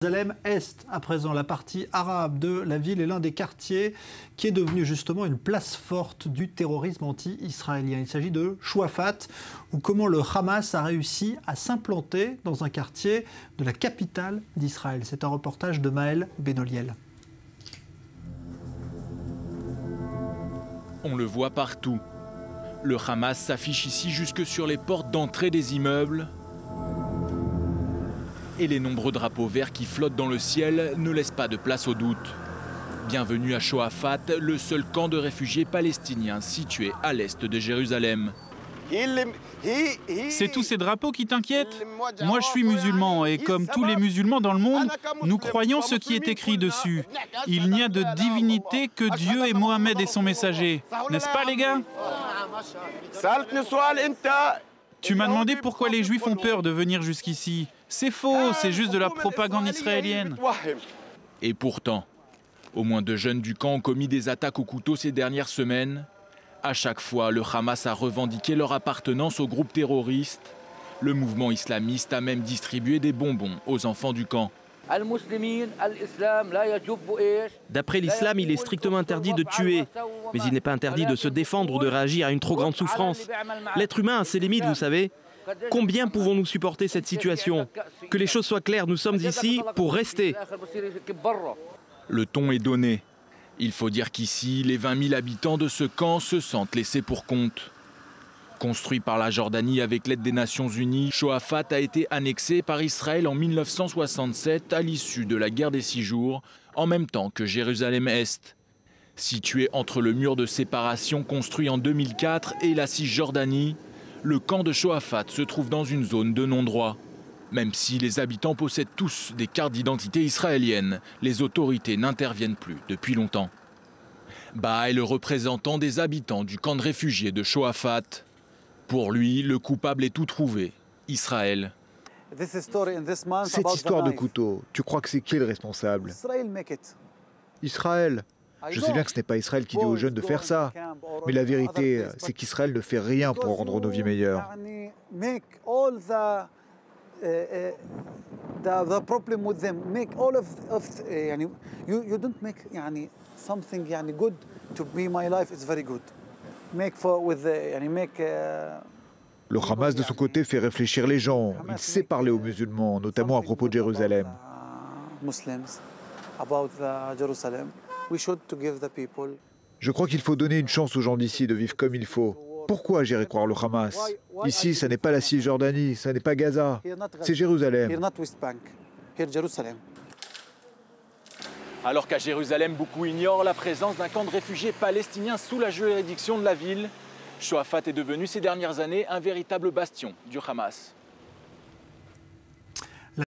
Jérusalem-Est, à présent, la partie arabe de la ville est l'un des quartiers qui est devenu justement une place forte du terrorisme anti-israélien. Il s'agit de Chouafat, ou comment le Hamas a réussi à s'implanter dans un quartier de la capitale d'Israël. C'est un reportage de Maël Benoliel. On le voit partout. Le Hamas s'affiche ici jusque sur les portes d'entrée des immeubles. Et les nombreux drapeaux verts qui flottent dans le ciel ne laissent pas de place au doute. Bienvenue à Chouafat, le seul camp de réfugiés palestiniens situé à l'est de Jérusalem. C'est tous ces drapeaux qui t'inquiètent? Moi je suis musulman et comme tous les musulmans dans le monde, nous croyons ce qui est écrit dessus. Il n'y a de divinité que Dieu et Mohamed et son messager. N'est-ce pas les gars? Tu m'as demandé pourquoi les Juifs ont peur de venir jusqu'ici. C'est faux, c'est juste de la propagande israélienne. Et pourtant, au moins 2 jeunes du camp ont commis des attaques au couteau ces dernières semaines. À chaque fois, le Hamas a revendiqué leur appartenance au groupe terroriste. Le mouvement islamiste a même distribué des bonbons aux enfants du camp. D'après l'islam, il est strictement interdit de tuer, mais il n'est pas interdit de se défendre ou de réagir à une trop grande souffrance. L'être humain a ses limites, vous savez. Combien pouvons-nous supporter cette situation? Que les choses soient claires, nous sommes ici pour rester. Le ton est donné. Il faut dire qu'ici, les 20 000 habitants de ce camp se sentent laissés pour compte. Construit par la Jordanie avec l'aide des Nations Unies, Chouafat a été annexé par Israël en 1967 à l'issue de la guerre des 6 jours, en même temps que Jérusalem-Est. Situé entre le mur de séparation construit en 2004 et la Cisjordanie, le camp de Chouafat se trouve dans une zone de non-droit. Même si les habitants possèdent tous des cartes d'identité israéliennes, les autorités n'interviennent plus depuis longtemps. Bah est le représentant des habitants du camp de réfugiés de Chouafat. Pour lui, le coupable est tout trouvé, Israël. Cette histoire de couteau, tu crois que c'est qui le responsable? Israël. Je sais bien que ce n'est pas Israël qui dit aux jeunes de faire ça, mais la vérité, c'est qu'Israël ne fait rien pour rendre nos vies meilleures. Le Hamas, de son côté, fait réfléchir les gens. Il sait parler aux musulmans, notamment à propos de Jérusalem. Je crois qu'il faut donner une chance aux gens d'ici de vivre comme il faut. Pourquoi j'irais croire le Hamas? Ici, ça n'est pas la Cisjordanie, ça n'est pas Gaza, c'est Jérusalem. Alors qu'à Jérusalem, beaucoup ignorent la présence d'un camp de réfugiés palestiniens sous la juridiction de la ville, Chouafat est devenu ces dernières années un véritable bastion du Hamas.